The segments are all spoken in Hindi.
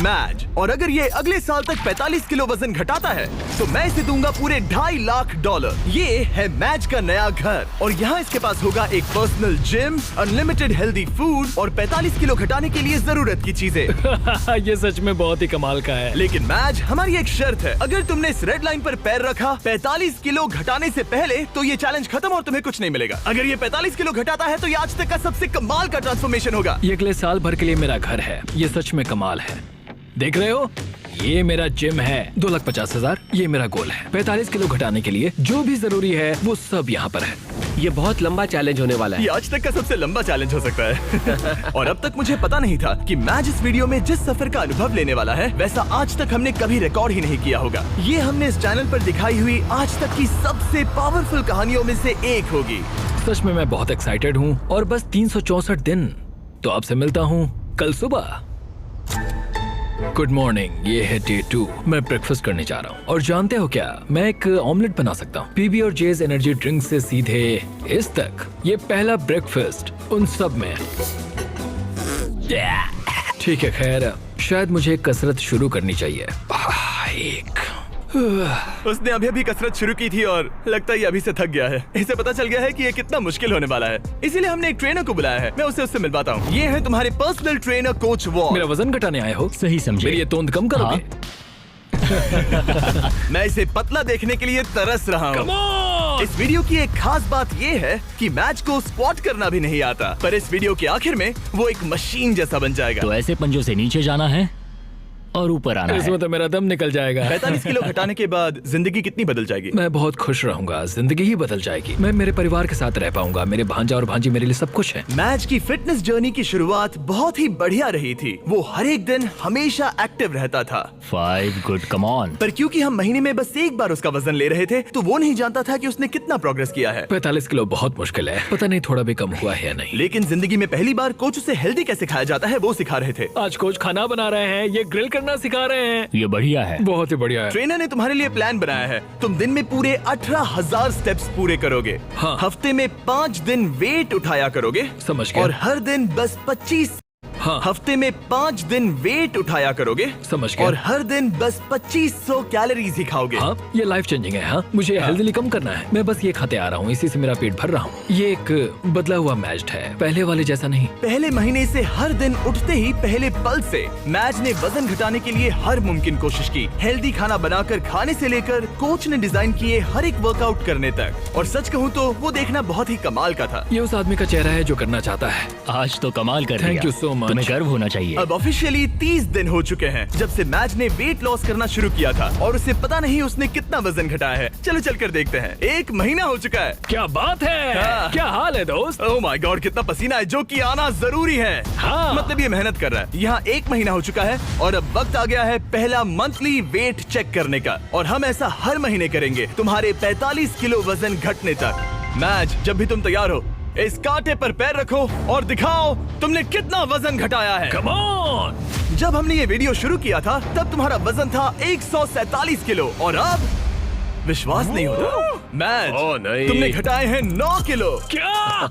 मैच। और अगर ये अगले साल तक 45 किलो वजन घटाता है तो मैं इसे दूंगा पूरे $2.5 लाख। ये है मैच का नया घर और यहाँ इसके पास होगा एक personal gym, unlimited healthy food और 45 किलो घटाने के लिए जरूरत की चीजें। ये सच में बहुत ही कमाल का है। लेकिन मैच, हमारी एक शर्त है, अगर तुमने इस रेड लाइन पर पैर रखा 45 किलो घटाने से पहले तो ये चैलेंज खत्म और तुम्हें कुछ नहीं मिलेगा। अगर ये 45 किलो घटाता है तो ये आज तक का सबसे कमाल का ट्रांसफॉर्मेशन होगा। ये अगले साल भर के लिए मेरा घर है। ये सच में कमाल है। देख रहे हो, ये मेरा जिम है। 2,50,000 ये मेरा गोल है। 45 किलो घटाने के लिए जो भी जरूरी है वो सब यहाँ पर है। ये बहुत लंबा चैलेंज होने वाला है। ये आज तक का सबसे लंबा चैलेंज हो सकता है। और अब तक मुझे पता नहीं था कि मैच इस वीडियो में जिस सफर का अनुभव लेने वाला है वैसा आज तक हमने कभी रिकॉर्ड ही नहीं किया होगा। ये हमने इस चैनल पर दिखाई हुई आज तक की सबसे पावरफुल कहानियों में से एक होगी। सच में मैं बहुत एक्साइटेड हूँ और बस 364 दिन। तो आपसे मिलता हूँ कल सुबह। गुड मॉर्निंग, ये है डे 2। मैं ब्रेकफास्ट करने जा रहा हूँ और जानते हो क्या, मैं एक ऑमलेट बना सकता हूँ। पीबी और जेज एनर्जी ड्रिंक से सीधे इस तक। ये पहला ब्रेकफास्ट उन सब में। ठीक है, खैर शायद मुझे कसरत शुरू करनी चाहिए। उसने अभी कसरत शुरू की थी और लगता है ये अभी से थक गया है। इसे पता चल गया है कि ये कितना मुश्किल होने वाला है, इसीलिए हमने एक ट्रेनर को बुलाया है। मैं उससे मिलवाता हूँ। ये है तुम्हारे पर्सनल ट्रेनर कोच वॉल। मेरा वजन घटाने आए हो? सही समझे। मेरी ये तोंद कम करोगे? मैं इसे पतला देखने के लिए तरस रहा हूँ। इस वीडियो की एक खास बात ये है कि मैच को स्क्वाट करना भी नहीं आता, पर इस वीडियो के आखिर में वो एक मशीन जैसा बन जाएगा। तो ऐसे पंजों से नीचे जाना है और ऊपर आना है। इसमें तो मेरा दम निकल जाएगा। 45 किलो घटाने के बाद जिंदगी कितनी बदल जाएगी? मैं बहुत खुश रहूंगा। जिंदगी ही बदल जाएगी। मैं मेरे परिवार के साथ रह पाऊंगा। मेरे भांजा और भांजी मेरे लिए सब कुछ है। मैच की फिटनेस जर्नी की शुरुआत बहुत ही बढ़िया रही थी। वो हर एक दिन हमेशा एक्टिव रहता था। 5 गुड, कम ऑन। पर क्योंकि हम महीने में बस एक बार उसका वजन ले रहे थे तो वो नहीं जानता था कि उसने कितना प्रोग्रेस किया है। 45 किलो बहुत मुश्किल है। पता नहीं थोड़ा भी कम हुआ है या नहीं। लेकिन जिंदगी में पहली बार कोच उसे हेल्दी कैसे खाया जाता है वो सिखा रहे थे। आज कोच खाना बना रहे हैं, ये ग्रिल करना सिखा रहे हैं। ये बढ़िया है। बहुत ही बढ़िया है। ट्रेनर ने तुम्हारे लिए प्लान बनाया है। तुम दिन में पूरे 18,000 स्टेप्स पूरे करोगे। हाँ। हफ्ते में 5 दिन वेट उठाया करोगे। समझ गया। और हर दिन बस 25। हाँ। हफ्ते में 5 दिन वेट उठाया करोगे। समझ गया। और हर दिन बस 2500 कैलोरीज ही खाओगे। हाँ, ये लाइफ चेंजिंग है। हाँ, मुझे हेल्दी कम करना है। मैं बस ये खाते आ रहा हूँ, इसी से मेरा पेट भर रहा हूँ। ये एक बदला हुआ मैच है, पहले वाले जैसा नहीं। पहले महीने से हर दिन उठते ही पहले पल से मैच ने वजन घटाने के लिए हर मुमकिन कोशिश की। हेल्दी खाना बनाकर खाने से लेकर कोच ने डिजाइन किए हर एक वर्कआउट करने तक। और सच कहूँ तो वो देखना बहुत ही कमाल का था। ये उस आदमी का चेहरा है जो करना चाहता है। आज तो कमाल कर दिया। Thank you so much। तुम्हें गर्व होना चाहिए। अब ऑफिशियली 30 दिन हो चुके हैं जब से मैच ने वेट लॉस करना शुरू किया था और उसे पता नहीं उसने कितना वजन घटाया है। चलो चलकर देखते हैं। 1 महीना हो चुका है। क्या बात है। हाँ। क्या हाल है दोस्त? ओह माय गॉड, कितना पसीना है, जो कि आना जरूरी है। हाँ। मतलब ये मेहनत कर रहा है। यहाँ 1 महीना हो चुका है और अब वक्त आ गया है पहला मंथली वेट चेक करने का। और हम ऐसा हर महीने करेंगे तुम्हारे 45 किलो वजन घटने तक। मैच, जब भी तुम तैयार हो इस कांटे पर पैर रखो और दिखाओ तुमने कितना वजन घटाया है। Come on. जब हमने ये वीडियो शुरू किया था तब तुम्हारा वजन था 147 किलो और अब विश्वास नहीं होता, मैच तुमने घटाए हैं 9 किलो। क्या?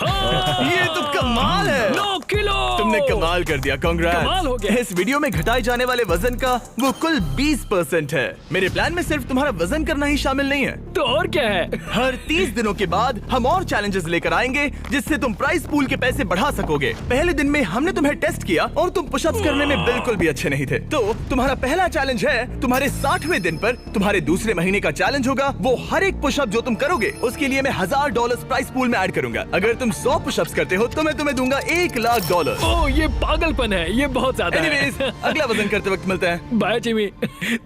ये तो कमाल है। 9 किलो। तुमने कमाल कर दिया, कांग्रेस। कमाल हो गया। इस वीडियो में घटाए जाने वाले वजन का वो कुल 20% है। मेरे प्लान में सिर्फ तुम्हारा वजन करना ही शामिल नहीं है। तो और क्या है? हर 30 दिनों के बाद हम और चैलेंजेस लेकर आएंगे जिससे तुम प्राइस पूल के पैसे बढ़ा सकोगे। पहले दिन में हमने तुम्हें टेस्ट किया और तुम पुशअप्स करने में बिल्कुल भी अच्छे नहीं थे। तो तुम्हारा पहला चैलेंज है तुम्हारे 60वें दिन पर। तुम्हारे दूसरे महीने का चैलेंज होगा वो हर एक पुशअप जो तुम करोगे उसके लिए मैं $1000 प्राइस पूल में ऐड करूंगा। अगर तुम 100 पुशअप्स करते हो तो मैं तुम्हें दूंगा $1 लाख। ओह, ये पागलपन है। ये बहुत ज्यादा है। एनीवेज, अगला वजन करते वक्त मिलते हैं। Bye Jimmy.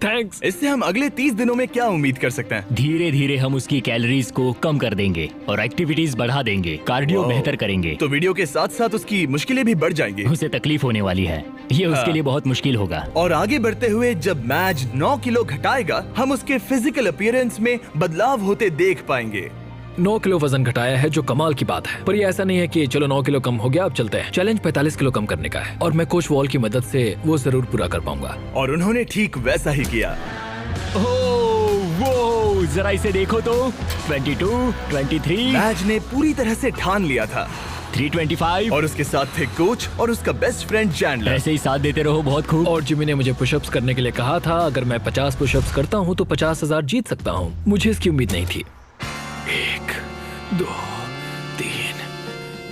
थैंक्स। इससे हम अगले 30 दिनों में क्या उम्मीद कर सकते हैं? धीरे धीरे हम उसकी कैलोरीज को कम कर देंगे और एक्टिविटीज बढ़ा देंगे। कार्डियो बेहतर करेंगे। तो वीडियो के साथ साथ उसकी मुश्किलें भी बढ़ जाएंगी। उसे तकलीफ होने वाली है। ये उसके लिए बहुत मुश्किल होगा। और आगे बढ़ते हुए जब मैच 9 किलो घटाएगा हम उसके फिजिकल अपीयरेंस में बदलाव होते देख पाएंगे। 9 किलो वजन घटाया है जो कमाल की बात है। पर ये ऐसा नहीं है कि चलो 9 किलो कम हो गया अब चलते हैं। चैलेंज 45 किलो कम करने का है और मैं कोच वॉल की मदद से वो जरूर पूरा कर पाऊंगा। और उन्होंने ठीक वैसा ही किया। वो जरा इसे देखो तो। 22, 23। मैच ने पूरी तरह से ठान लिया था 325। और उसके साथ थे कोच और उसका बेस्ट फ्रेंड चैंडलर। ऐसे ही साथ देते रहो, बहुत खूब। और जिमी ने मुझे पुशअप्स करने के लिए कहा था, अगर मैं 50 पुशअप्स करता हूँ तो 50,000 जीत सकता हूँ। मुझे इसकी उम्मीद नहीं थी। 1 2 3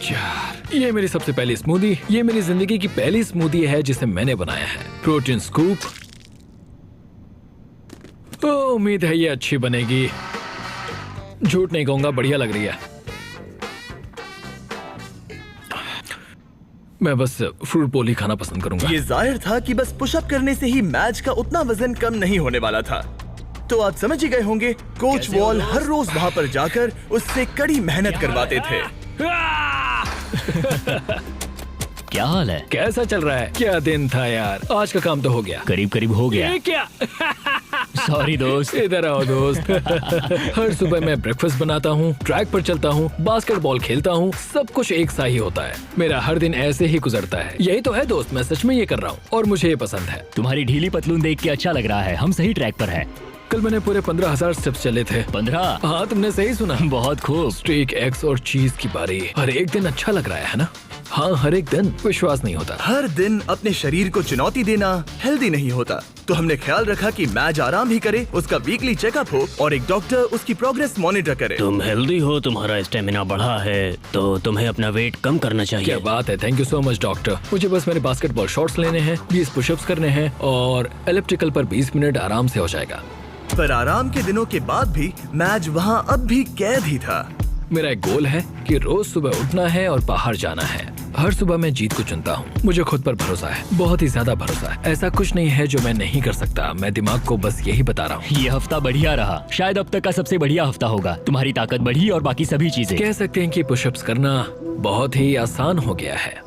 4। ये मेरी सबसे पहली स्मूदी। ये मेरी जिंदगी की पहली स्मूदी है जिसे मैंने बनाया है। Protein scoop. तो उम्मीद है ये अच्छी बनेगी। झूठ नहीं कहूंगा, बढ़िया लग रही है। मैं बस फ्रूट बोल ही खाना पसंद करूंगा। ये जाहिर था कि बस पुशअप करने से ही मैच का उतना वजन कम नहीं होने वाला था। तो आप समझ ही गए होंगे, कोच वॉल हर रोज वहां पर जाकर उससे कड़ी मेहनत करवाते थे। क्या हाल है? कैसा चल रहा है? क्या दिन था यार। आज का काम तो हो गया। करीब करीब हो गया। ये क्या? सॉरी दोस्त। इधर आओ दोस्त। हर सुबह मैं ब्रेकफास्ट बनाता हूँ, ट्रैक पर चलता हूँ, बास्केटबॉल खेलता हूँ। सब कुछ एक सा ही होता है। मेरा हर दिन ऐसे ही गुजरता है। यही तो है दोस्त, मैं सच में ये कर रहा हूँ और मुझे ये पसंद है। तुम्हारी ढीली पतलून देख के अच्छा लग रहा है। हम सही ट्रैक पर हैं। कल मैंने पूरे 15,000 स्टेप्स चले थे। 15? हाँ, तुमने सही सुना। बहुत खूब। स्टेक, एग्स और चीज की बारी। हर एक दिन अच्छा लग रहा है ना? हाँ, हर एक दिन। विश्वास नहीं होता। हर दिन अपने शरीर को चुनौती देना हेल्दी नहीं होता। तो हमने ख्याल रखा कि मैच आराम भी करे, उसका वीकली चेकअप हो और एक डॉक्टर उसकी प्रोग्रेस मॉनिटर करे। तुम हेल्दी हो, तुम्हारा स्टेमिना बढ़ा है, तो तुम्हें अपना वेट कम करना चाहिए। क्या बात है, thank you so much doctor. मुझे बस मेरे बास्केटबॉल शॉट्स लेने हैं, 20 पुशअप्स करने हैं और एलिप्टिकल पर 20 मिनट आराम से हो जाएगा। पर आराम के दिनों के बाद भी मैच वहाँ अब भी कैद ही था। मेरा एक गोल है कि रोज सुबह उठना है और बाहर जाना है। हर सुबह मैं जीत को चुनता हूँ। मुझे खुद पर भरोसा है, बहुत ही ज्यादा भरोसा है। ऐसा कुछ नहीं है जो मैं नहीं कर सकता। मैं दिमाग को बस यही बता रहा हूँ। ये हफ्ता बढ़िया रहा, शायद अब तक का सबसे बढ़िया हफ्ता होगा। तुम्हारी ताकत बढ़ी और बाकी सभी चीजें। कह सकते हैं कि पुशअप्स करना बहुत ही आसान हो गया है।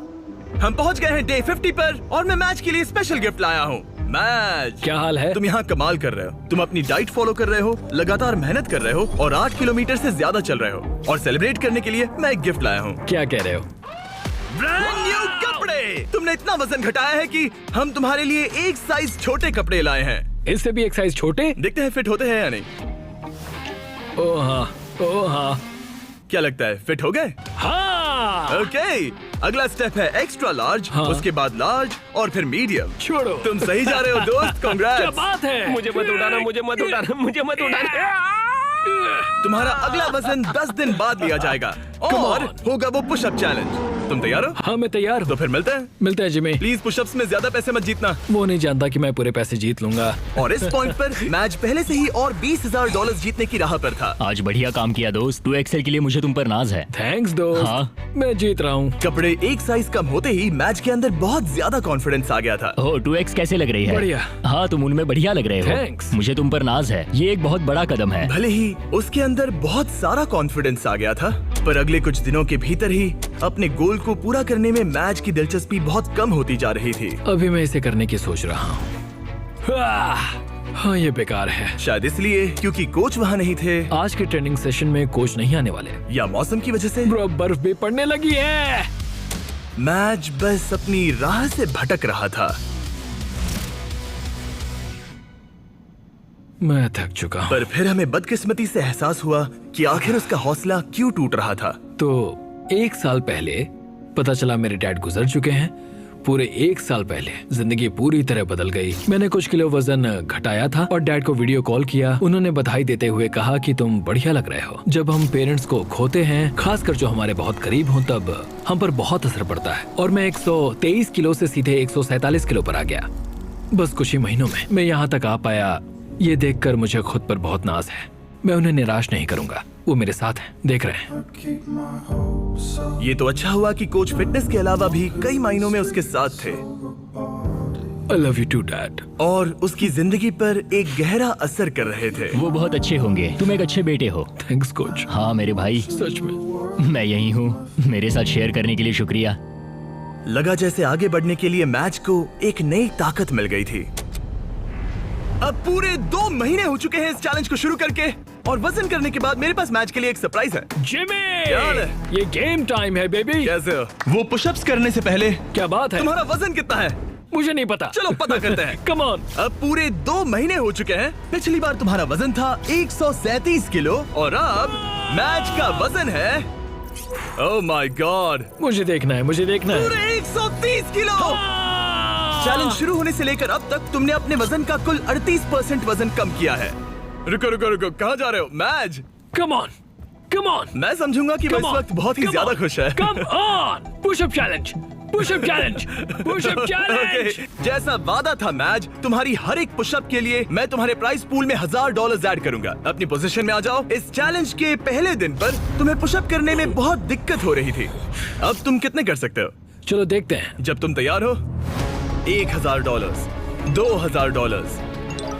हम पहुँच गए हैं डे 50 पर और मैं मैच के लिए स्पेशल गिफ्ट लाया हूँ। मैच, क्या हाल है? तुम यहाँ कमाल कर रहे हो। तुम अपनी डाइट फॉलो कर रहे हो, लगातार मेहनत कर रहे हो और 8 किलोमीटर से ज्यादा चल रहे हो। और सेलिब्रेट करने के लिए मैं एक गिफ्ट लाया हूँ। क्या कह रहे हो? ब्रांड न्यू कपड़े। तुमने इतना वजन घटाया है कि हम तुम्हारे लिए एक साइज छोटे कपड़े लाए हैं। इससे भी एक साइज छोटे? देखते हैं फिट होते हैं या नहीं। ओ हाँ, ओ हाँ। क्या लगता है, फिट हो गए? हाँ। ओके, अगला स्टेप है एक्स्ट्रा लार्ज, हाँ। उसके बाद लार्ज और फिर मीडियम। छोड़ो। तुम सही जा रहे हो दोस्त, क्या कांग्रेट्स। बात है? मुझे मत उठाना, मुझे मत उठाना, मुझे मत उठाना। तुम्हारा अगला वजन 10 दिन बाद लिया जाएगा और होगा वो पुशअप चैलेंज। तुम तैयार हो? हाँ, मैं तैयार हूँ। तो फिर मिलते हैं। मिलते हैं जिमी। प्लीज पुशअप्स में ज्यादा पैसे मत जीतना। वो नहीं जानता कि मैं पूरे पैसे जीत लूंगा। और इस पॉइंट पर मैच पहले से ही और $20,000 जीतने की राह पर था। आज बढ़िया काम किया दोस्त। 2XL के लिए मुझे तुम पर नाज है। थैंक्स दोस्त। हाँ। मैं जीत रहा हूँ। कपड़े एक साइज कम होते ही मैच के अंदर बहुत ज्यादा कॉन्फिडेंस आ गया था। हो 2X कैसे लग रही है? बढ़िया। हाँ, तुम उनमें बढ़िया लग रहे हो। Thanks। मुझे तुम पर नाज है। ये एक बहुत बड़ा कदम है। भले ही उसके अंदर बहुत सारा कॉन्फिडेंस आ गया था, पर अगले कुछ दिनों के भीतर ही अपने गोल को पूरा करने में मैच की दिलचस्पी बहुत कम होती जा रही थी। अभी मैं इसे करने की सोच रहा हूँ। हाँ, ये बेकार है। शायद इसलिए क्योंकि कोच वहाँ नहीं थे, आज के ट्रेनिंग सेशन में कोच नहीं आने वाले। या मौसम की वजह से। ब्रो, बर्फ भी पड़ने लगी है। मैच बस अपनी राह से भटक रहा था। मैं थक चुका हूँ। पर फिर हमें बदकिस्मती से एहसास हुआ कि आखिर उसका हौसला क्यों टूट रहा था। तो 1 साल पहले पता चला मेरे डैड गुजर चुके हैं। पूरे 1 साल पहले जिंदगी पूरी तरह बदल गई। मैंने कुछ किलो वजन घटाया था और डैड को वीडियो कॉल किया। उन्होंने बधाई देते हुए कहा कि तुम बढ़िया लग रहे हो। जब हम पेरेंट्स को खोते हैं, खासकर जो हमारे बहुत करीब हों, तब हम पर बहुत असर पड़ता है। और मैं 123 किलो से सीधे 147 किलो पर आ गया बस कुछ ही महीनों में। मैं यहाँ तक आ पाया, ये देखकर मुझे खुद पर बहुत नाज है। मैं उन्हें निराश नहीं करूंगा, वो मेरे साथ हैं, देख रहे हैं। ये तो अच्छा हुआ कि कोच फिटनेस के अलावा भी कई मायनों में उसके साथ थे I love you too, Dad। और उसकी जिंदगी पर एक गहरा असर कर रहे थे। वो बहुत अच्छे होंगे। तुम एक अच्छे बेटे हो। Thanks coach. हाँ मेरे भाई, सच में। मैं यही हूँ। मेरे साथ शेयर करने के लिए शुक्रिया। लगा जैसे आगे बढ़ने के लिए मैच को एक नई ताकत मिल गई थी। अब पूरे 2 महीने हो चुके हैं इस चैलेंज को शुरू करके, और वजन करने के बाद मेरे पास मैच के लिए एक सरप्राइज है। जिमी, क्या हाल है? ये गेम टाइम है बेबी। कैसे हो? वो पुशअप्स करने से पहले क्या बात है? तुम्हारा वजन कितना है? मुझे नहीं पता। चलो पता करते हैं। Come on. अब पूरे 2 महीने हो चुके हैं। पिछली बार तुम्हारा वजन था 137 किलो और अब मैच का वजन है ओह माय गॉड, मुझे देखना है, मुझे देखना है। पूरे 130 किलो। चैलेंज शुरू होने से लेकर अब तक तुमने अपने वजन का कुल 38% वजन कम किया है। रुको रुको रुको, कहाँ जा रहे हो? मैज, कम ऑन, कम ऑन। मैं समझूंगा कि वो इस वक्त बहुत ही ज्यादा खुश है। Come on, pushup challenge, pushup challenge, pushup challenge. Okay, जैसा वादा था मैज, तुम्हारी हर एक पुशअप के लिए मैं तुम्हारे प्राइस पूल में $1000 ऐड करूंगा। अपनी पोजीशन में आ जाओ। इस चैलेंज के पहले दिन पर तुम्हें पुशअप करने में बहुत दिक्कत हो रही थी। अब तुम कितने कर सकते हो? चलो देखते हैं। जब तुम तैयार हो, $1000, $2000,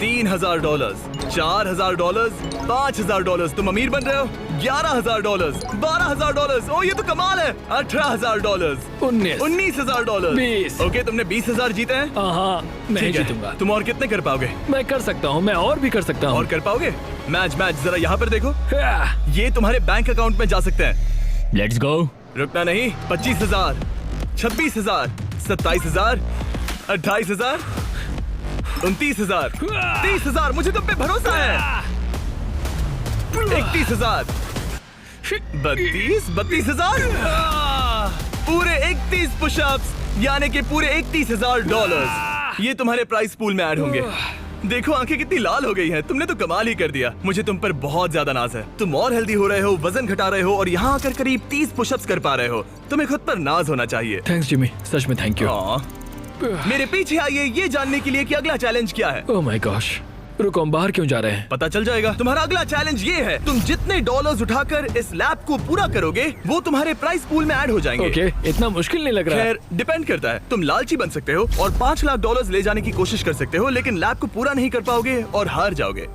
$3000, $4000, $5000। तुम अमीर बन रहे हो। $11000, $12000। ओ ये तो कमाल है। $18000, 19 $19000। ओके, तुमने 20000 जीते हैं। हाँ, मैं ठीक है। जीतूंगा। तुम और कितने कर पाओगे? मैं कर सकता हूँ, मैं और भी कर सकता हूँ। और कर पाओगे? मैच जरा यहाँ पर देखो। हाँ, ये तुम्हारे बैंक अकाउंट में जा सकते हैं। Let's go. रुकना नहीं। 25000, 26000, 27000, 28000, 29000, 30000। मुझे तुम पे भरोसा है। 31000, 32000। पूरे 31 पुशअप्स, यानी कि पूरे $31000 ये तुम्हारे प्राइस पूल में ऐड होंगे। देखो आंखें कितनी लाल हो गई हैं। तुमने तो कमाल ही कर दिया। मुझे तुम पर बहुत ज्यादा नाज है। तुम और हेल्दी हो रहे हो, वजन घटा रहे हो और यहाँ आकर करीब 30 पुशअप्स कर पा रहे हो। तुम्हें खुद पर नाज होना चाहिए। थैंक्स जिमी, सच में थैंक यू। हाँ। मेरे पीछे आइए ये जानने के लिए कि अगला चैलेंज क्या है। ओह माय गॉश, रुको, हम बाहर क्यों जा रहे हैं? पता चल जाएगा। तुम्हारा अगला चैलेंज ये है, तुम जितने डॉलर्स उठाकर इस लैब को पूरा करोगे वो तुम्हारे प्राइस पूल में ऐड हो जाएंगे। ओके, इतना मुश्किल नहीं लग रहा है। खैर, डिपेंड करता है। तुम लालची बन सकते हो और $5 लाख ले जाने की कोशिश कर सकते हो, लेकिन लैब को पूरा नहीं कर पाओगे और हार जाओगे।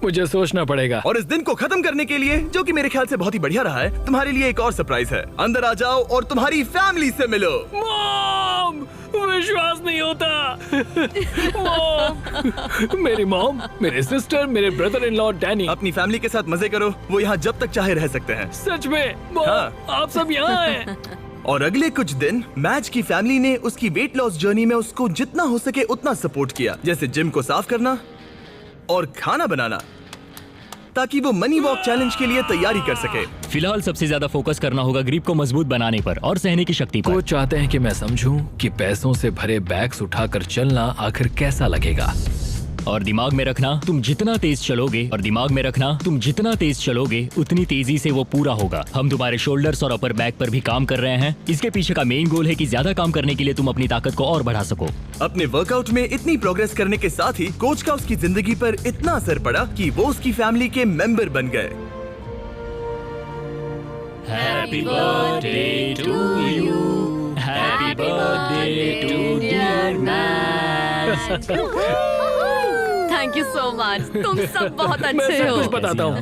मुझे सोचना पड़ेगा। और इस दिन को खत्म करने के लिए, जो कि मेरे ख्याल से बहुत ही बढ़िया रहा है, तुम्हारे लिए एक और सरप्राइज है। अंदर आ जाओ और तुम्हारी फैमिली से मिलो। मॉम, विश्वास नहीं होता। मॉम, मेरी मॉम, मेरे सिस्टर, मेरे ब्रदर इन लॉ डैनी। अपनी फैमिली के साथ मजे करो। वो यहाँ जब तक चाहे रह सकते हैं। सच में मॉम, हाँ। आप सब यहाँ हैं। और अगले कुछ दिन मैच की फैमिली ने उसकी वेट लॉस जर्नी में उसको जितना हो सके उतना सपोर्ट किया, जैसे जिम को साफ करना और खाना बनाना, ताकि वो मनी वॉक चैलेंज के लिए तैयारी कर सके। फिलहाल सबसे ज्यादा फोकस करना होगा ग्रिप को मजबूत बनाने पर और सहने की शक्ति पर। वो चाहते हैं कि मैं समझूं कि पैसों से भरे बैग्स उठाकर चलना आखिर कैसा लगेगा। और दिमाग में रखना, तुम जितना तेज चलोगे, और दिमाग में रखना तुम जितना तेज चलोगे उतनी तेजी से वो पूरा होगा। हम तुम्हारे शोल्डर्स और अपर बैक पर भी काम कर रहे हैं। इसके पीछे का मेन गोल है कि ज्यादा काम करने के लिए तुम अपनी ताकत को और बढ़ा सको। अपने वर्कआउट में इतनी प्रोग्रेस करने के साथ ही कोच का उसकी जिंदगी पर इतना असर पड़ा कि वो उसकी फैमिली के मेंबर बन गए। Happy birthday to you, happy birthday to dear match. Thank you so much. तुम सब बहुत मैं अच्छे सब हो। कुछ बताता हूँ।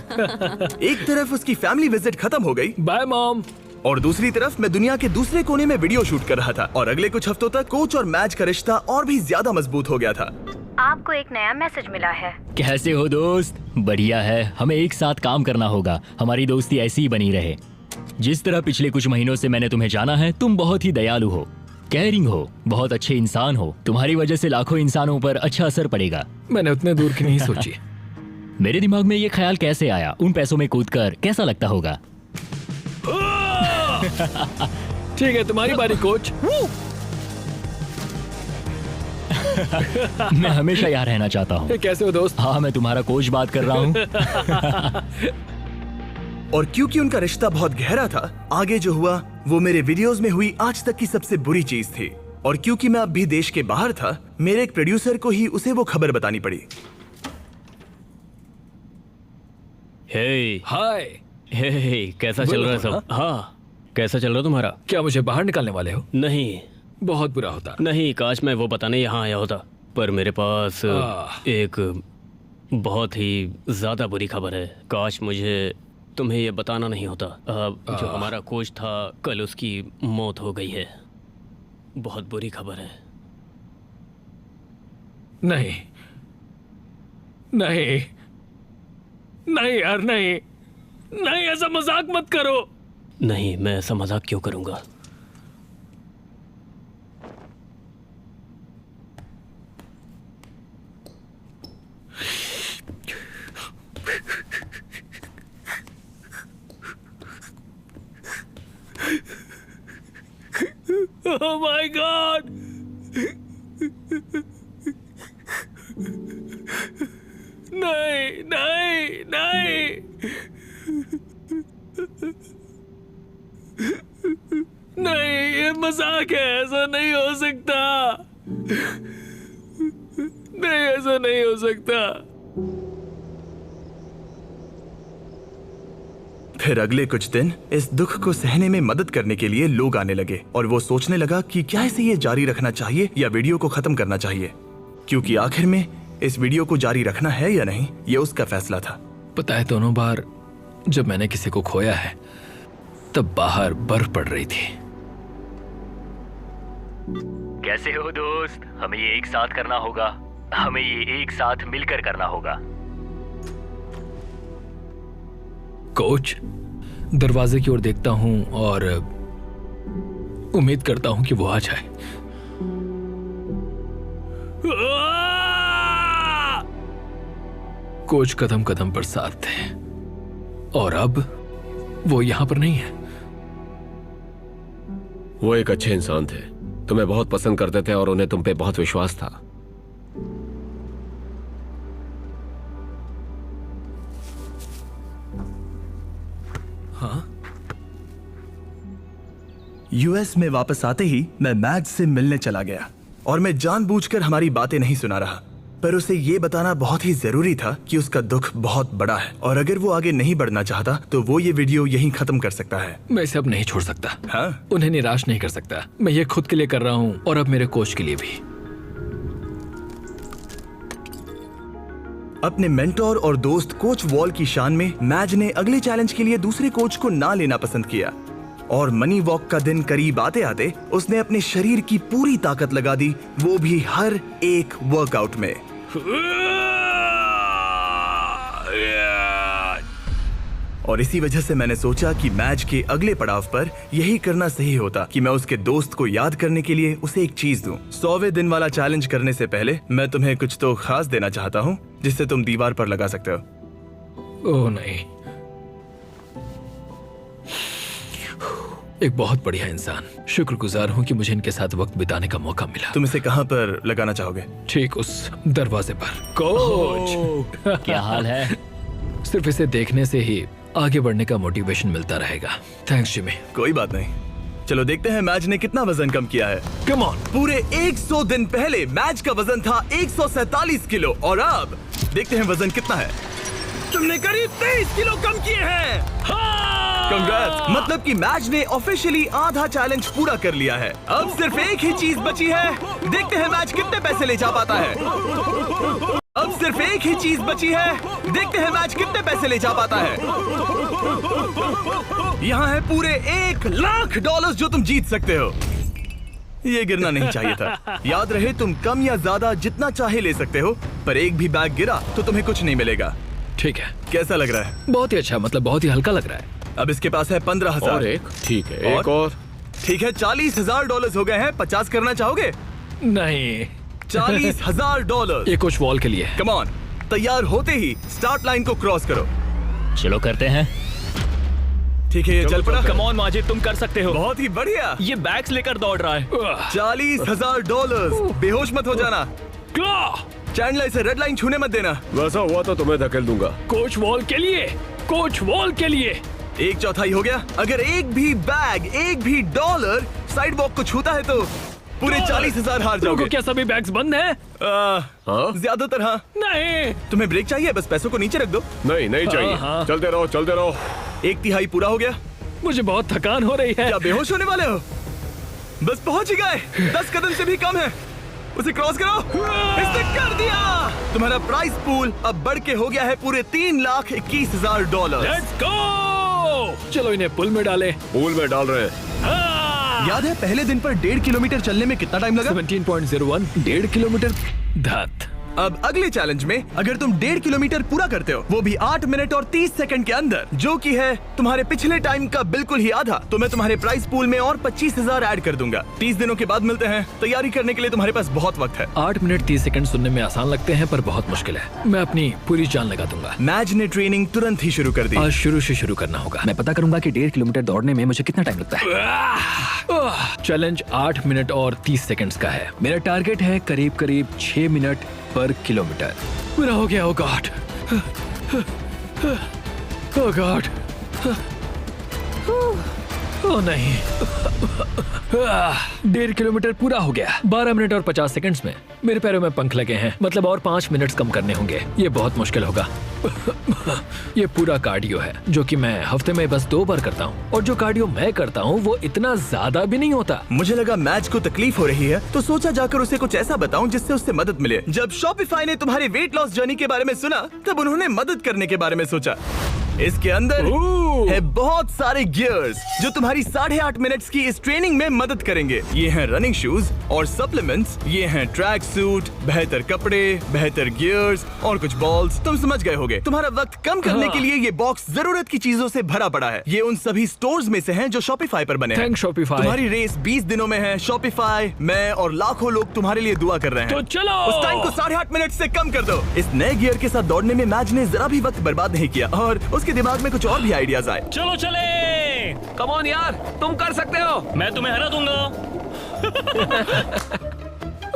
एक तरफ उसकी फैमिली विजिट खत्म हो गई बाय मॉम। और दूसरी तरफ मैं दुनिया के दूसरे कोने में वीडियो शूट कर रहा था। और अगले कुछ हफ्तों तक कोच और मैच का रिश्ता और भी ज्यादा मजबूत हो गया था। आपको एक नया मैसेज मिला है। कैसे हो दोस्त? बढ़िया है। हमें एक साथ काम करना होगा। हमारी दोस्ती ऐसी ही बनी रहे। जिस तरह पिछले कुछ महीनों से मैंने तुम्हें जाना है, तुम बहुत ही दयालु हो, केयरिंग हो, बहुत अच्छे इंसान हो। तुम्हारी वजह से लाखों इंसानों पर अच्छा असर पड़ेगा। मैंने उतने दूर की नहीं सोची। मेरे दिमाग में ये ख्याल कैसे आया? उन पैसों में कूदकर कैसा लगता होगा? ठीक है, तुम्हारी बारी कोच। मैं हमेशा यहाँ रहना चाहता हूँ। कैसे हो दोस्त? हाँ, मैं तुम्हारा कोच बात कर रहा हूँ। और क्योंकि उनका रिश्ता बहुत गहरा था, आगे जो हुआ वो मेरे वीडियोस में हुई आज तक की सबसे बुरी चीज थी। और क्योंकि मैं अब भी देश के बाहर था, मेरे एक प्रोड्यूसर को ही उसे वो खबर बतानी पड़ी। हे हाय। हे, कैसा चल रहा है सब? हाँ, कैसा चल रहा है तुम्हारा? क्या मुझे बाहर निकालने वाले हो? नहीं बहुत बुरा होता। नहीं, काश मैं वो बताने यहाँ आया होता, पर मेरे पास एक बहुत ही ज्यादा बुरी खबर है। काश मुझे तुम्हें ये बताना नहीं होता। जो हमारा कोच था, कल उसकी मौत हो गई है। बहुत बुरी खबर है। नहीं नहीं नहीं यार, नहीं नहीं, ऐसा मजाक मत करो। नहीं, मैं ऐसा मजाक क्यों करूंगा? Oh my God! नहीं नहीं नहीं! नहीं, ये मजाक है, ऐसा नहीं हो सकता। नहीं, ऐसा नहीं हो सकता। फिर अगले कुछ दिन इस दुख को सहने में मदद करने के लिए लोग आने लगे और वो सोचने लगा कि क्या इसे ये जारी रखना चाहिए या वीडियो को खत्म करना चाहिए, क्योंकि आखिर में इस वीडियो को जारी रखना है या नहीं ये उसका फैसला था। पता है, दोनों बार जब मैंने किसी को खोया है तब बाहर बर्फ पड़ रही थी। कैसे हो दोस्त? हमें ये एक साथ करना होगा, हमें ये एक साथ मिलकर करना होगा। कोच, दरवाजे की ओर देखता हूं और उम्मीद करता हूं कि वो आ जाए। कोच कदम कदम पर साथ थे और अब वो यहां पर नहीं है। वो एक अच्छे इंसान थे, तुम्हें बहुत पसंद करते थे और उन्हें तुम पे बहुत विश्वास था। यूएस में वापस आते ही मैं मैज से मिलने चला गया और मैं जानबूझकर हमारी बातें नहीं सुना रहा, पर उसे ये बताना बहुत ही जरूरी था कि उसका दुख बहुत बड़ा है और अगर वो आगे नहीं बढ़ना चाहता तो वो ये वीडियो यहीं खत्म कर सकता है। मैं इसे अब नहीं छोड़ सकता। हाँ? उन्हें निराश नहीं कर सकता। मैं ये खुद के लिए कर रहा हूं और अब मेरे कोच के लिए भी। अपने मेंटोर और दोस्त कोच वॉल की शान में मैज ने अगले चैलेंज के लिए दूसरे कोच को ना लेना पसंद किया और मनी वॉक का दिन करीब आते आते उसने अपने शरीर की पूरी ताकत लगा दी, वो भी हर एक वर्कआउट में। और इसी वजह से मैंने सोचा कि मैच के अगले पड़ाव पर यही करना सही होता कि मैं उसके दोस्त को याद करने के लिए उसे एक चीज दूं। 100वें दिन वाला चैलेंज करने से पहले मैं तुम्हें कुछ तो खास देना चाहता हूं जिससे तुम दीवार पर लगा सकते हो। ओह नहीं, एक बहुत बढ़िया इंसान। शुक्रगुजार हूं कि मुझे इनके साथ वक्त बिताने का मौका मिला। तुम इसे कहां पर लगाना चाहोगे? ठीक उस दरवाजे पर। कोच, क्या हाल है? सिर्फ इसे देखने से ही आगे बढ़ने का मोटिवेशन मिलता रहेगा। Thanks Jimmy. कोई बात नहीं, चलो देखते हैं मैच ने कितना वजन कम किया है। Come on. पूरे 100 दिन पहले मैच का वजन था 147 किलो और अब देखते हैं वजन कितना है। तुमने करीब 23 किलो कम किए हैं। कंग्रेट्स! मतलब कि मैच ने ऑफिशियली आधा चैलेंज पूरा कर लिया है। अब सिर्फ एक ही चीज बची है, देखते हैं मैच कितने पैसे ले जा पाता है। अब सिर्फ एक ही चीज बची है, देखते हैं मैच कितने पैसे ले जा पाता है। यहाँ है पूरे $1,00,000 जो तुम जीत सकते हो। ये गिरना नहीं चाहिए था। याद रहे, तुम कम या ज्यादा जितना चाहे ले सकते हो, पर एक भी बैग गिरा तो तुम्हें कुछ नहीं मिलेगा। ठीक है। कैसा लग रहा है? बहुत ही अच्छा, मतलब बहुत ही हल्का लग रहा है। अब इसके पास है 15,000। और एक, ठीक है, एक और। ठीक है, $40,000 हो गए हैं। 50 करना चाहोगे? नहीं, $40,000। ये कुछ वॉल के लिए है। कम ऑन, तैयार होते ही स्टार्ट लाइन को क्रॉस करो। चलो करते हैं। ठीक है, ये चल पड़ा। कम ऑन माजिद, तुम कर सकते हो। बहुत ही बढ़िया। ये बैग्स लेकर दौड़ रहा है। $40,000। बेहोश मत हो जाना। चैंडलर, इसे रेड लाइन छूने मत देना। वैसा हुआ तो तुम्हें धकेल दूंगा। कोच वॉल के लिए, कोच वॉल के लिए। 1/4 हो गया। अगर एक भी बैग, एक भी डॉलर साइड वॉक को छूता है तो पूरे 40,000 हार जाओगे। क्या सभी बैग्स बंद हैं? हाँ? ज्यादातर हाँ। नहीं। तुम्हें ब्रेक चाहिए? बस पैसों को नीचे रख दो। नहीं, नहीं चाहिए। हाँ। चलते रहो, चलते रहो। 1/3 पूरा हो गया। मुझे बहुत थकान हो रही है। क्या बेहोश होने वाले हो? बस पहुंच ही गए। 10 कदम से भी कम है। उसे क्रॉस करो। इसने कर दिया। तुम्हारा प्राइस पूल अब बढ़ के हो गया है पूरे $3,21,000। Let's go. चलो इन्हें पुल में डाले। पूल में डाल रहे हैं। याद है पहले दिन पर 1.5 किलोमीटर चलने में कितना टाइम लगा? 17.01, 1.5 किलोमीटर। धत, अब अगले चैलेंज में अगर तुम 1.5 किलोमीटर पूरा करते हो, वो भी 8 मिनट और 30 सेकंड के अंदर, जो कि है तुम्हारे पिछले टाइम का बिल्कुल ही आधा, तो मैं तुम्हारे प्राइस पूल में और 25,000 ऐड कर दूंगा। 30 दिनों के बाद मिलते हैं। तैयारी करने के लिए तुम्हारे पास बहुत वक्त है। 8 मिनट 30 सेकंड सुनने में आसान लगते हैं पर बहुत मुश्किल है। मैं अपनी पूरी जान लगा दूंगा। मैज ने ट्रेनिंग तुरंत ही शुरू कर दी। आज शुरू से शुरू करना होगा। मैं पता करूंगा कि 1.5 किलोमीटर दौड़ने में मुझे कितना टाइम लगता है। चैलेंज 8 मिनट और 30 सेकंड्स का है। मेरा टारगेट है करीब करीब 6 मिनट पर किलोमीटर। मेरा हो गया। ओ गॉड, ओ गॉड, ओ नहीं। 1.5 किलोमीटर पूरा हो गया 12 मिनट और 50 सेकंड्स में। मेरे पैरों में पंख लगे हैं, मतलब और 5 मिनट्स कम करने होंगे। ये बहुत मुश्किल होगा। ये पूरा कार्डियो है जो कि मैं हफ्ते में बस 2 बार करता हूँ, और जो कार्डियो मैं करता हूँ वो इतना ज्यादा भी नहीं होता। मुझे लगा मैच को तकलीफ हो रही है, तो सोचा जाकर उसे कुछ ऐसा बताऊं जिससे उससे मदद मिले। जब शॉपिफाई ने तुम्हारे वेट लॉस जर्नी के बारे में सुना, तब उन्होंने मदद करने के बारे में सोचा। इसके अंदर है बहुत सारे गियर्स जो तुम्हारी 8.5 मिनट्स की इस ट्रेनिंग में मदद करेंगे। ये हैं रनिंग शूज और सप्लीमेंट्स, ये हैं ट्रैक सूट, बेहतर कपड़े, बेहतर गियर्स और कुछ बॉल्स। तुम समझ गए होगे। तुम्हारा वक्त कम करने के लिए ये बॉक्स जरूरत की चीजों से भरा पड़ा है। ये उन सभी स्टोर्स में से हैं जो शॉपिफाई पर बने हैं। Thanks Shopify. तुम्हारी रेस 20 दिनों में है। शॉपिफाई, मैं और लाखों लोग तुम्हारे लिए दुआ कर रहे हैं। तो चलो उस टाइम को 8.5 मिनट से कम कर दो। इस नए गियर के साथ दौड़ने में मैच ने जरा भी वक्त बर्बाद नहीं किया और उसके दिमाग में कुछ और भी आइडियाज आए। चलो चले। कम ऑन यार, तुम कर सकते हो। मैं तुम्हें हरा दूंगा।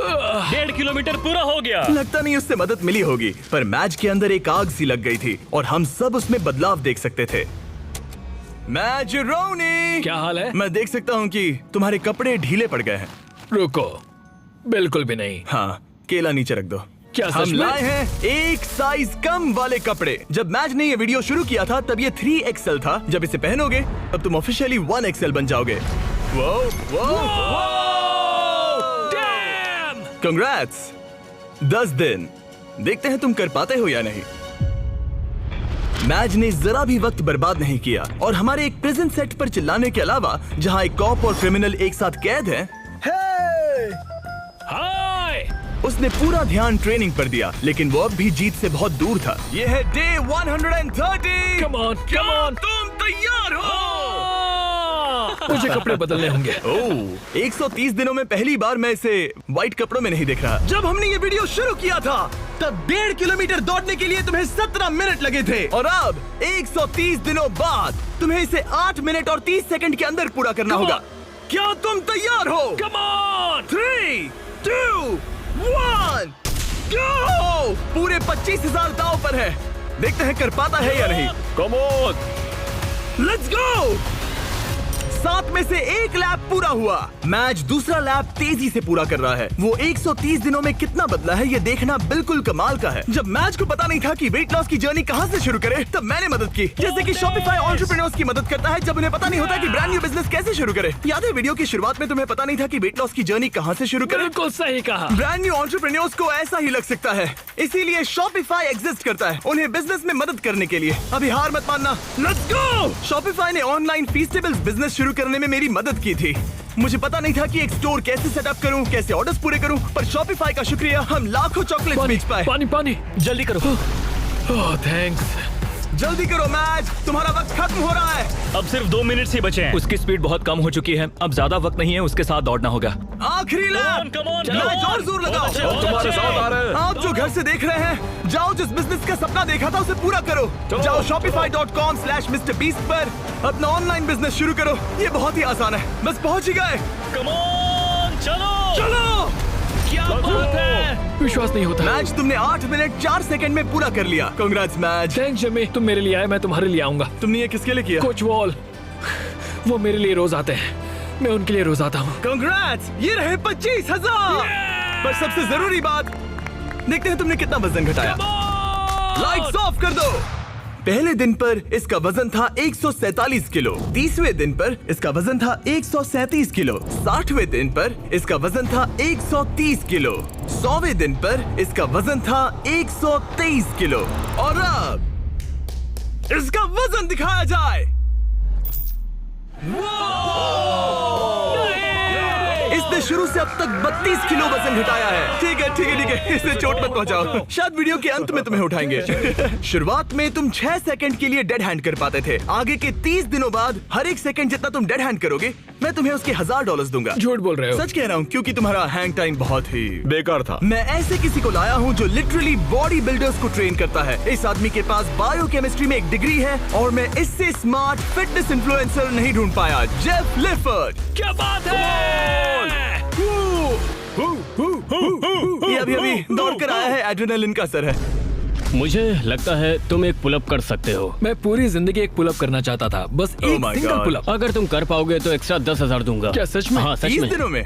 1.5 किलोमीटर पूरा हो गया। लगता नहीं उससे मदद मिली होगी, पर मैच के अंदर एक आग सी लग गई थी और हम सब उसमें बदलाव देख सकते थे। मैच रोनी, क्या हाल है? मैं देख सकता हूँ कि तुम्हारे कपड़े ढीले पड़ गए हैं। रुको, बिल्कुल भी नहीं। हाँ, केला नीचे रख दो। क्या सच हम में? लाए हैं एक साइज कम वाले कपड़े। जब मैच ने ये वीडियो शुरू किया था तब ये 3XL था। जब इसे पहनोगे तब तुम ऑफिशियली 1XL बन जाओगे। वो कंग्रेट्स। 10 दिन, देखते हैं तुम कर पाते हो या नहीं। मैच ने जरा भी वक्त बर्बाद नहीं किया और हमारे एक प्रिजन सेट पर चिल्लाने के अलावा, जहां एक कॉप और क्रिमिनल एक साथ कैद हैं, हाय! उसने पूरा ध्यान ट्रेनिंग पर दिया, लेकिन वो अब भी जीत से बहुत दूर था। ये है day 130। Come on, come on! तुम तैयार हो? मुझे कपड़े बदलने होंगे। ओह, 130 दिनों में पहली बार मैं इसे व्हाइट कपड़ों में नहीं देख रहा। जब हमने ये वीडियो शुरू किया था तब 1.5 किलोमीटर दौड़ने के लिए तुम्हें 17 मिनट लगे थे, और अब 130 दिनों बाद तुम्हें इसे 8 मिनट और 30 सेकंड के अंदर पूरा करना होगा। क्या तुम तैयार हो? Come on! 3, 2, 1, go! पूरे 25,000 दांव पर है। देखते हैं कर पाता है या नहीं। Come on. Let's go. 7 में से 1 लैप पूरा हुआ। मैच दूसरा लैप तेजी से पूरा कर रहा है। वो 130 दिनों में कितना बदला है ये देखना बिल्कुल कमाल का है। जब मैच को पता नहीं था कि वेट लॉस की जर्नी कहां से शुरू करे, तब मैंने मदद की। जैसे कि शॉपिफाई एंटरप्रेन्योर्स की मदद करता है जब उन्हें पता नहीं होता कि ब्रांड न्यू बिजनेस कैसे शुरू करे। याद है वीडियो की शुरुआत में तुम्हें पता नहीं था कि वेट लॉस की जर्नी कहां से शुरू करे? बिल्कुल सही कहा। ब्रांड न्यू एंटरप्रेन्योर्स को ऐसा ही लग सकता है, इसीलिए शॉपिफाई एग्जिस्ट करता है उन्हें बिजनेस में मदद करने के लिए। अभी हार मत मानना। Let's go. शॉपिफाई ने ऑनलाइन फीस्टेबल्स बिजनेस शुरू करने में मेरी मदद की थी। मुझे पता नहीं था कि एक स्टोर कैसे सेटअप करूं, कैसे ऑर्डर्स पूरे करूं, पर शॉपिफाई का शुक्रिया हम लाखों चॉकलेट्स बेच पाए। पानी पानी, जल्दी करो। ओह थैंक्स। जल्दी करो मैच, तुम्हारा वक्त खत्म हो रहा है। अब सिर्फ 2 मिनट ही बचे हैं। उसकी स्पीड बहुत कम हो चुकी है, अब ज्यादा वक्त नहीं है, उसके साथ दौड़ना होगा। आखिरी लैप। come on, मैच और जोर लगाओ। तुम्हारे साथ आ रहे हैं। आप जो घर से देख रहे हैं, जाओ जिस बिजनेस का सपना देखा था उसे पूरा करो। जाओ shopify.com/MrBeast पर अपना ऑनलाइन बिजनेस शुरू करो। ये बहुत ही आसान है, बस पहुंच ही गए। कम ऑन, चलो चलो। क्या बात है। विश्वास नहीं होता। मैच तुमने 8 मिनट 4 सेकंड में पूरा कर लिया। Congrats match. थैंक्स जमी, तुम मेरे लिए आए, मैं तुम्हारे लिए आऊंगा। तुमने ये किसके लिए किया? कोच वॉल, वो मेरे लिए रोज आते हैं, मैं उनके लिए रोज आता हूँ। कांग्रेट्स, ये रहे 25,000। पर सबसे जरूरी बात, देखते हैं तुमने कितना वजन घटाया। लाइट्स ऑफ कर दो। पहले दिन पर इसका वजन था 147 किलो, 30वें दिन पर इसका वजन था 137 किलो, 60वें दिन पर इसका वजन था 130 किलो, 100वें दिन पर इसका वजन था 123 किलो, और अब इसका वजन दिखाया जाए। इस जिसने शुरू से अब तक 32 किलो वजन घटाया है। ठीक है, इसे चोट मत पहुंचाओ। शायद वीडियो के अंत में तुम्हें उठाएंगे। शुरुआत में तुम 6 सेकंड के लिए डेड हैंड कर पाते थे। आगे के 30 दिनों बाद हर एक सेकंड जितना तुम डेड हैंड करोगे, मैं तुम्हें उसके $1000 दूंगा। झूठ बोल रहे हो। सच कह रहा हूँ, क्योंकि तुम्हारा हैंग टाइम बहुत ही बेकार था। मैं ऐसे किसी को लाया हूँ जो लिटरली बॉडी बिल्डर्स को ट्रेन करता है। इस आदमी के पास बायोकेमिस्ट्री में एक डिग्री है और मैं इससे स्मार्ट फिटनेस इन्फ्लुएंसर नहीं ढूंढ पाया। जेफ लिफर्ड। क्या बात है? ये अभी दौड़ कर आया है, एड्रेनालिन का असर है। मुझे लगता है तुम एक पुलअप कर सकते हो। मैं पूरी जिंदगी एक पुलअप करना चाहता था, बस Oh एक my सिंगल God. पुलअप। अगर तुम कर पाओगे तो एक्स्ट्रा 10,000 दूंगा। क्या सच में? हाँ, सच 30 में। दिनों में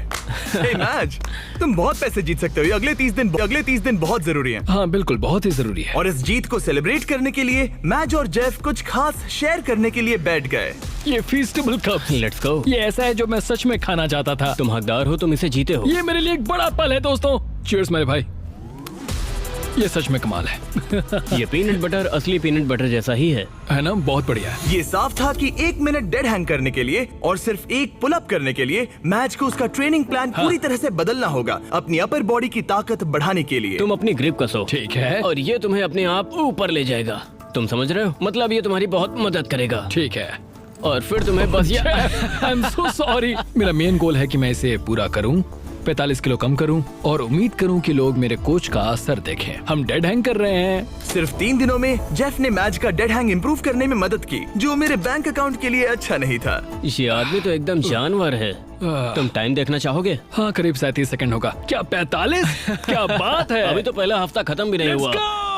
मैच तुम बहुत पैसे जीत सकते हो। अगले 30 दिन बहुत जरूरी हैं। हाँ बिल्कुल, बहुत ही जरूरी है। और इस जीत को सेलिब्रेट करने के लिए मैज और जेफ कुछ खास शेयर करने के लिए बैठ गए। ये फीस्टेबल कप, लेट्स गो। ये ऐसा है जो मैं सच में खाना चाहता था। तुम हकदार हो, तुम इसे जीते हो। ये मेरे लिए एक बड़ा पल है दोस्तों। चीयर्स मेरे भाई, ये सच में कमाल है। ये पीनट बटर असली पीनट बटर जैसा ही है ना? बहुत बढ़िया है। ये साफ था कि 1 मिनट डेड हैंग करने के लिए और सिर्फ एक पुल अप करने के लिए मैच को उसका ट्रेनिंग प्लान पूरी तरह से बदलना होगा, अपनी अपर बॉडी की ताकत बढ़ाने के लिए। तुम अपनी ग्रिप कसो। ठीक है। और ये तुम्हें अपने आप ऊपर ले जाएगा। तुम समझ रहे हो? मतलब ये तुम्हारी बहुत मदद करेगा। ठीक है। और फिर तुम्हें बस ये आई एम सो सॉरी। मेरा मेन गोल है कि मैं इसे पूरा करूं, 45 किलो कम करूं और उम्मीद करूं कि लोग मेरे कोच का असर देखें। हम डेड हैंग कर रहे हैं। सिर्फ 3 दिनों में जेफ ने मैच का डेड हैंग इंप्रूव करने में मदद की, जो मेरे बैंक अकाउंट के लिए अच्छा नहीं था। ये आदमी तो एकदम जानवर है। तुम टाइम देखना चाहोगे? हाँ, करीब 37 सेकंड होगा। क्या 45? क्या बात है। अभी तो पहला हफ्ता खत्म भी नहीं हुआ।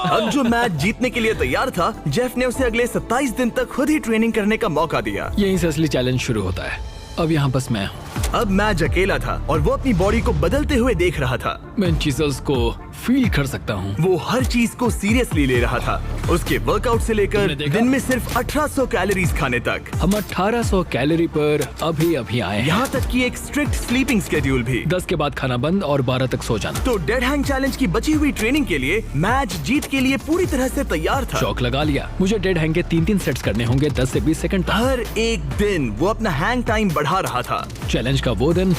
अब जो मैच जीतने के लिए तैयार था, जेफ ने उसे अगले 27 दिन तक खुद ही ट्रेनिंग करने का मौका दिया। यहीं से असली चैलेंज शुरू होता है। अब यहाँ बस मैं हूँ। अब मैच अकेला था और वो अपनी बॉडी को बदलते हुए देख रहा था। मैं इन चीजों को फील कर सकता हूँ। वो हर चीज को सीरियसली ले रहा था, उसके वर्कआउट से लेकर तुमने देखा? दिन में सिर्फ 1800 कैलोरीज खाने तक। हम 1800 कैलोरी पर अभी आए हैं। यहाँ तक कि एक स्ट्रिक्ट स्लीपिंग स्केड्यूल भी। 10 के बाद खाना बंद और 12 तक सो जाना। तो डेड हैंग चैलेंज की बची हुई ट्रेनिंग के लिए मैच जीत के लिए पूरी तरह से तैयार था। चौक लगा लिया। मुझे डेड हैंग के 3-3 सेट्स करने होंगे, 10 से 20 सेकंड तक। हर एक दिन वो अपना हैंग टाइम बढ़ा रहा था। चैलेंज का वो दिन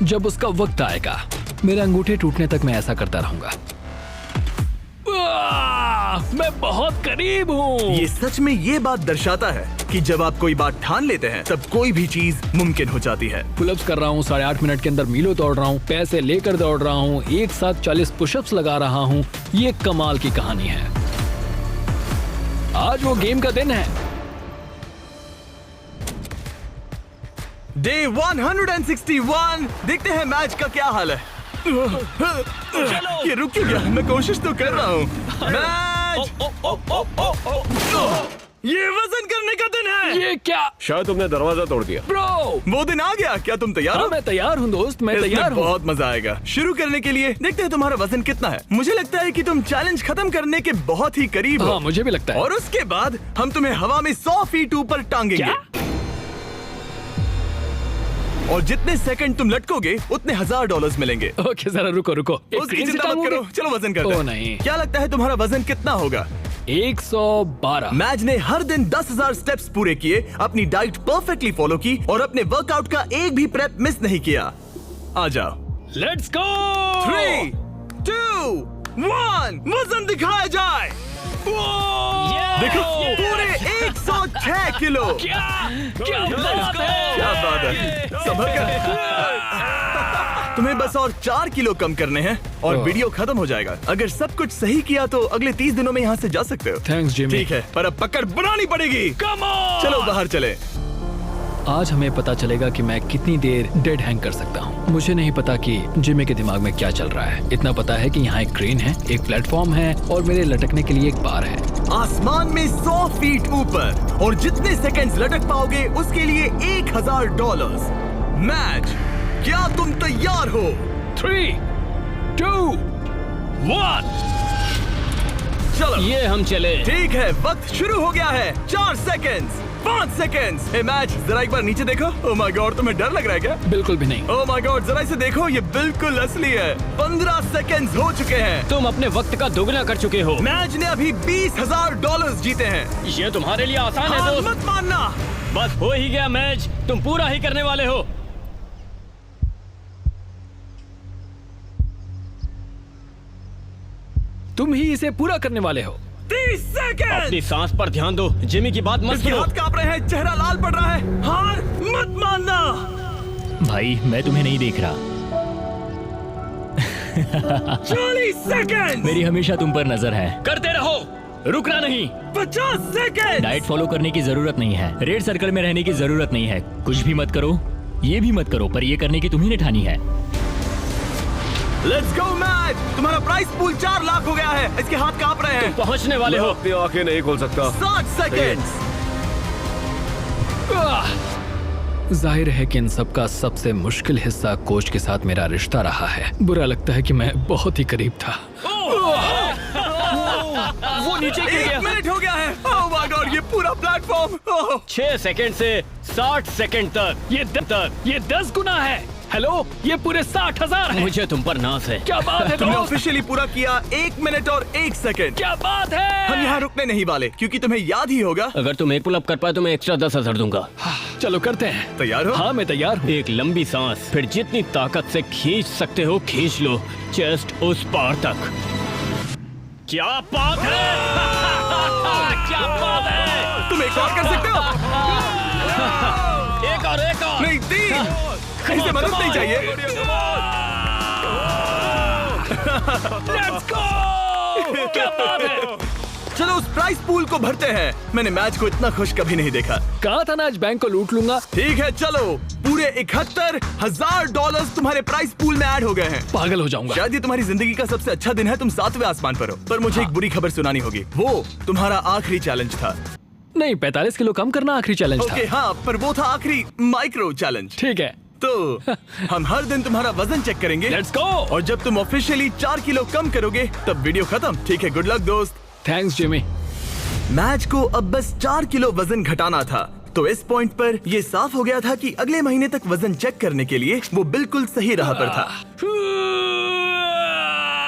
जब उसका वक्त आएगा, मेरे अंगूठे टूटने तक मैं ऐसा करता रहूंगा। मैं बहुत करीब हूँ। ये सच में ये बात दर्शाता है कि जब आप कोई बात ठान लेते हैं तब कोई भी चीज मुमकिन हो जाती है। पुलअप्स कर रहा हूँ, 8.5 मिनट के अंदर मीलों दौड़ रहा हूँ, पैसे लेकर दौड़ रहा हूँ, एक साथ 40 पुशअप्स लगा रहा हूँ। ये कमाल की कहानी है। आज वो गेम का दिन है। डे 161। देखते हैं मैच का क्या हाल है। ये रुक क्यों गया? मैं कोशिश तो कर रहा हूँ। मैच! ये वजन करने का दिन है। ये क्या? शायद तुमने दरवाजा तोड़ दिया। ब्रो, वो दिन आ गया। क्या तुम तैयार हाँ हो? मैं तैयार हूँ दोस्त, मैं इसमें तैयार हूँ। बहुत मजा आएगा। शुरू करने के लिए देखते हैं तुम्हारा वजन कितना है। मुझे लगता है कि तुम चैलेंज खत्म करने के बहुत ही करीब हो। हाँ मुझे भी लगता है। और उसके बाद हम तुम्हें हवा में 100 फीट ऊपर टांगेंगे। क्या? और जितने सेकंड तुम लटकोगे उतने $1000 मिलेंगे। ओके जरा रुको। एक उसकी क्रेन से चिंता मत टांगोगे? करो, चलो वजन करते हैं। ओ नहीं। क्या लगता है तुम्हारा वजन कितना होगा? 112। मैच ने हर दिन 10,000 स्टेप्स पूरे किए, अपनी डाइट परफेक्टली फॉलो की और अपने वर्कआउट का एक भी प्रेप मिस नहीं किया। आ जाओ। Let's go. 3, 2, 1 वजन दिखाया जाए। देखो पूरे 106 किलो। क्या बात है। क्या बात है। संभल कर। तुम्हें बस और 4 किलो कम करने हैं और वीडियो खत्म हो जाएगा। अगर सब कुछ सही किया तो अगले 30 दिनों में यहाँ से जा सकते हो। Thanks Jimmy. ठीक है, पर अब पकड़ बनानी पड़ेगी। Come on. चलो बाहर चले। आज हमें पता चलेगा कि मैं कितनी देर डेड हैंग कर सकता हूँ। मुझे नहीं पता कि जिमी के दिमाग में क्या चल रहा है। इतना पता है कि यहाँ एक क्रेन है, एक प्लेटफॉर्म है और मेरे लटकने के लिए एक बार है। आसमान में 100 फीट ऊपर और जितने सेकंड्स लटक पाओगे उसके लिए $1000। मैच, क्या तुम तैयार हो? 3, 2, 1 चलो ये हम चले। ठीक है, वक्त शुरू हो गया है। 4 सेकंड्स, 5 सेकंड्स। ए मैच, जरा एक बार नीचे देखो। ओह माय गॉड, तुम्हें डर लग रहा है क्या? बिल्कुल भी नहीं। ओह माय गॉड, जरा इसे देखो, ये बिल्कुल असली है। 15 सेकंड्स हो चुके हैं। तुम अपने वक्त का दोगुना कर चुके हो। मैच ने अभी $20,000 जीते हैं। ये तुम्हारे लिए आसान है हार दोस्त। मत मानना। बस हो ही गया मैच, तुम पूरा ही करने वाले हो। तुम ही इसे पूरा करने वाले हो। 30 सेकंड। अपनी सांस पर ध्यान दो, जिमी की बात मत इसके सुनो। हाथ कांप रहे हैं, चेहरा लाल पड़ रहा है। हार मत मानना। भाई मैं तुम्हें नहीं देख रहा। 40 सेकंड। मेरी हमेशा तुम पर नजर है। करते रहो, रुकना नहीं। 50 सेकंड। डाइट फॉलो करने की जरूरत नहीं है, रेड सर्कल में रहने की जरूरत नहीं है, कुछ भी मत करो, ये भी मत करो, पर ये करने की तुम्ही ने ठानी है। Let's go match. तुम्हारा प्राइस पूल 4 लाख हो गया है। इसके हाथ कांप रहे हैं। पहुंचने वाले हो। अपनी आंखें नहीं खोल सकता। 60 सेकंड्स। जाहिर है कि इन सब का सबसे मुश्किल हिस्सा कोच के साथ मेरा रिश्ता रहा है। बुरा लगता है कि मैं बहुत ही करीब था। वो नीचे गिर 1 गया। मिनट हो गया है। ओह माय गॉड, ये पूरा प्लेटफॉर्म। 6 सेकंड से 60 सेकंड तक। ये 10 गुना है। हेलो, ये पूरे 60,000 है। मुझे तुम पर नाज है। क्या बात है तुमने दोस्त? ऑफिशियली पूरा किया 1 मिनट और 1 सेकंड। क्या बात है? हम यहाँ रुकने नहीं वाले, क्योंकि तुम्हें याद ही होगा। अगर तुम एक पुलअप कर पाए तो मैं एक्स्ट्रा 10,000 दूंगा। चलो करते हैं। तैयार हो? हाँ मैं तैयार हूँ। एक लंबी सांस, फिर जितनी ताकत से खींच सकते हो खींच लो, चेस्ट उस पार तक। क्या बात है। क्या बात है। तुम एक और कर सकते हो। एक और नहीं, 3। इसे मदद नहीं चाहिए। Let's go! क्या बात है? चलो उस प्राइस पूल को भरते हैं। मैंने मैच को इतना खुश कभी नहीं देखा। कहा था ना आज बैंक को लूट लूंगा। ठीक है, चलो पूरे $71,000 तुम्हारे प्राइस पूल में ऐड हो गए हैं। पागल हो जाऊंगा। शायद ये तुम्हारी जिंदगी का सबसे अच्छा दिन है। तुम 7वें आसमान पर हो। पर मुझे एक बुरी खबर सुनानी होगी। वो तुम्हारा आखिरी चैलेंज था। नहीं, 45 किलो कम करना आखिरी चैलेंज था। ओके हाँ, पर वो था आखिरी माइक्रो चैलेंज। ठीक है, तो हम हर दिन तुम्हारा वजन चेक करेंगे। Let's go. और जब तुम ऑफिशियली 4 किलो कम करोगे तब वीडियो खत्म। ठीक है, गुड लक दोस्त। Thanks Jimmy. मैच को अब बस 4 किलो वजन घटाना था। तो इस पॉइंट पर यह साफ हो गया था कि अगले महीने तक वजन चेक करने के लिए वो बिल्कुल सही राह पर था।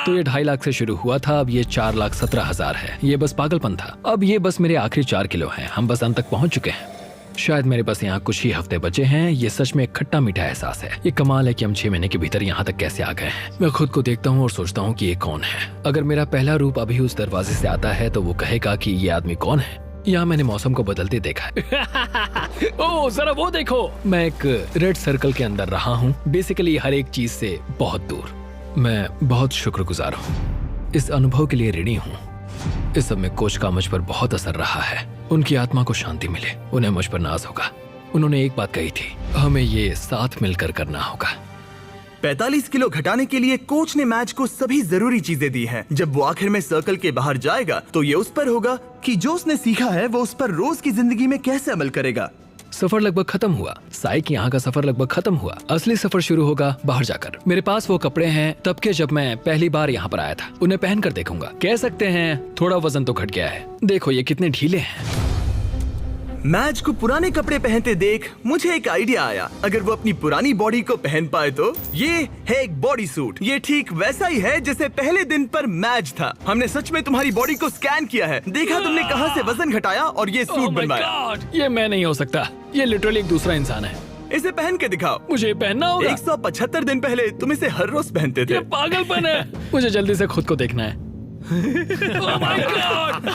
तो ये 2.5 लाख से शुरू हुआ था, अब ये 4,17,000 है। ये बस पागलपन था। अब ये बस मेरे आखिरी 4 किलो हैं। हम बस अंत तक पहुंच चुके हैं। शायद मेरे पास यहाँ कुछ ही हफ्ते बचे हैं। ये सच में एक खट्टा मीठा एहसास है। ये कमाल है कि हम 6 महीने के भीतर यहाँ तक कैसे आ गए हैं। मैं खुद को देखता हूँ और सोचता हूँ कि ये कौन है। अगर मेरा पहला रूप अभी उस दरवाजे से आता है तो वो कहेगा कि ये आदमी कौन है। यहाँ मैंने मौसम को बदलते देखा है। ओह जरा वो देखो, मैं एक रेड सर्कल के अंदर रहा हूँ, बेसिकली हर एक चीज से बहुत दूर। मैं बहुत शुक्रगुजार हूँ, इस अनुभव के लिए ऋणी हूँ। इस सब में कोच का मुझ पर बहुत असर रहा है। उनकी आत्मा को शांति मिले, उन्हें मुझ पर नाज होगा। उन्होंने एक बात कही थी, हमें ये साथ मिलकर करना होगा। 45 किलो घटाने के लिए कोच ने मैच को सभी जरूरी चीजें दी हैं। जब वो आखिर में सर्कल के बाहर जाएगा तो ये उस पर होगा कि जो उसने सीखा है वो उस पर रोज की जिंदगी में कैसे अमल करेगा। सफर लगभग खत्म हुआ। साइक यहाँ का सफर लगभग खत्म हुआ। असली सफर शुरू होगा बाहर जाकर। मेरे पास वो कपड़े हैं तब के जब मैं पहली बार यहाँ पर आया था। उन्हें पहन कर देखूंगा। कह सकते हैं थोड़ा वजन तो घट गया है। देखो ये कितने ढीले हैं। मैच को पुराने कपड़े पहनते देख मुझे एक आइडिया आया। अगर वो अपनी पुरानी बॉडी को पहन पाए तो। ये है एक बॉडी सूट। ये ठीक वैसा ही है जैसे पहले दिन पर मैच था। हमने सच में तुम्हारी बॉडी को स्कैन किया है, देखा तुमने कहां से वजन घटाया और ये सूट Oh my बनवाया। God! ये मैं नहीं हो सकता। ये लिटरली एक दूसरा इंसान है। इसे पहन के दिखाओ। मुझे ये पहनना होगा। 175 दिन पहले तुम इसे हर रोज पहनते थे। ये पागलपन है। मुझे जल्दी से खुद को देखना है। Oh my God!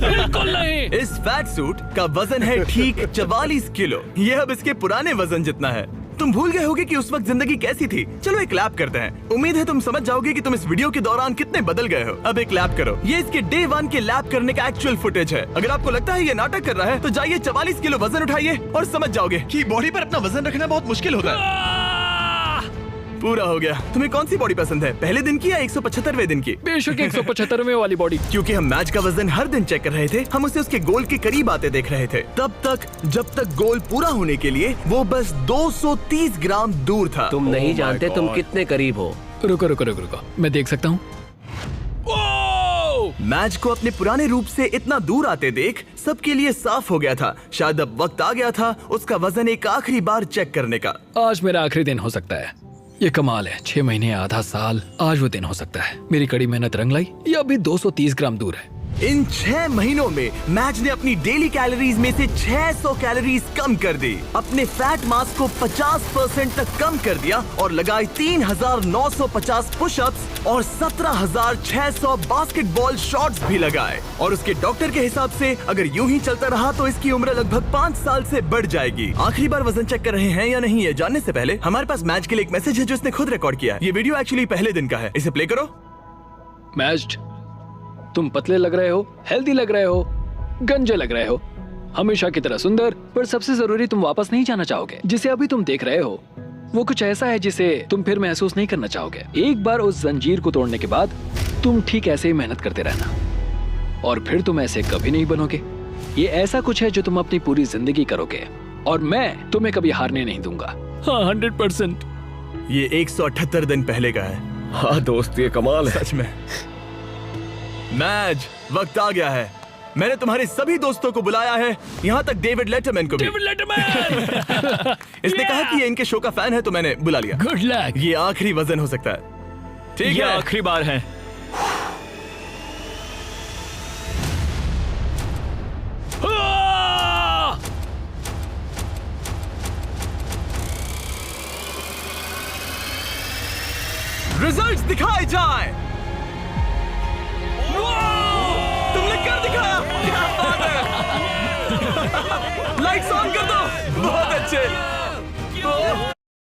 बिल्कुल नहीं। इस फैट सूट का वजन है ठीक 44 किलो। ये अब इसके पुराने वजन जितना है। तुम भूल गए होगे कि उस वक्त जिंदगी कैसी थी। चलो एक लैप करते हैं। उम्मीद है तुम समझ जाओगे कि तुम इस वीडियो के दौरान कितने बदल गए हो। अब एक लैप करो। ये इसके डे 1 के लैप करने का एक्चुअल फुटेज है। अगर आपको लगता है ये नाटक कर रहा है तो जाइए 44 किलो वजन उठाइए और समझ जाओगे कि बॉडी पर अपना वजन रखना बहुत मुश्किल होता है। पूरा हो गया। तुम्हें कौन सी बॉडी पसंद है, पहले दिन की या 175वें दिन की? बेशक 175वें वाली बॉडी। क्योंकि हम मैच का वजन हर दिन चेक कर रहे थे, हम उसे उसके गोल के करीब आते देख रहे थे। तब तक जब तक गोल पूरा होने के लिए वो बस 230 ग्राम दूर था। तुम नहीं जानते तुम कितने करीब हो। रुको रुको रुको रुको, मैं देख सकता हूँ। मैच को अपने पुराने रूप से इतना दूर आते देख सबके लिए साफ हो गया था। शायद अब वक्त आ गया था उसका वजन एक आखिरी बार चेक करने का। आज मेरा आखिरी दिन हो सकता है। ये कमाल है, 6 महीने आधा साल, आज वो दिन हो सकता है। मेरी कड़ी मेहनत रंग लाई। ये अभी 230 ग्राम दूर है। इन 6 महीनों में मैज ने अपनी डेली कैलोरीज में से 600 कैलोरीज कम कर दी, अपने फैट मास को 50% तक कम कर दिया और लगाए 3,950 पुशअप्स और 17,600 बास्केटबॉल शॉट्स भी लगाए। और उसके डॉक्टर के हिसाब से अगर यूं ही चलता रहा तो इसकी उम्र लगभग 5 साल से बढ़ जाएगी। आखिरी बार वजन चेक कर रहे हैं या नहीं ये जानने से पहले हमारे पास मैच के लिए एक मैसेज है जो इसने खुद रिकॉर्ड किया है। ये वीडियो एक्चुअली पहले दिन का है, इसे प्ले करो। मैच्ड, तुम पतले लग रहे हो, हेल्दी लग रहे हो, गंजे लग रहे हो, हमेशा की तरह सुंदर, पर सबसे जरूरी तुम वापस नहीं जाना चाहोगे। जिसे अभी तुम देख रहे हो वो कुछ ऐसा है जिसे तुम फिर महसूस नहीं करना चाहोगे। एक बार उस जंजीर को तोड़ने के बाद तुम ठीक ऐसे ही मेहनत करते रहना और फिर तुम ऐसे कभी नहीं बनोगे। ये ऐसा कुछ है जो तुम अपनी पूरी जिंदगी करोगे और मैं तुम्हें कभी हारने नहीं दूंगा। हाँ, 100%। ये 178 दिन पहले का है। हाँ दोस्त, ये कमाल है। सच में। मैच, वक्त आ गया है। मैंने तुम्हारे सभी दोस्तों को बुलाया है, यहाँ तक डेविड लेटरमैन को भी। David Letterman! इसने कहा कि ये इनके शो का फैन है तो मैंने बुला लिया। Good luck. ये आखिरी वजन हो सकता है। ठीक ये है, आखिरी बार है। रिजल्ट्स दिखाए जाए। तुमने कर दिखाया, क्या बात है। लाइट्स ऑन कर दो। बहुत अच्छे।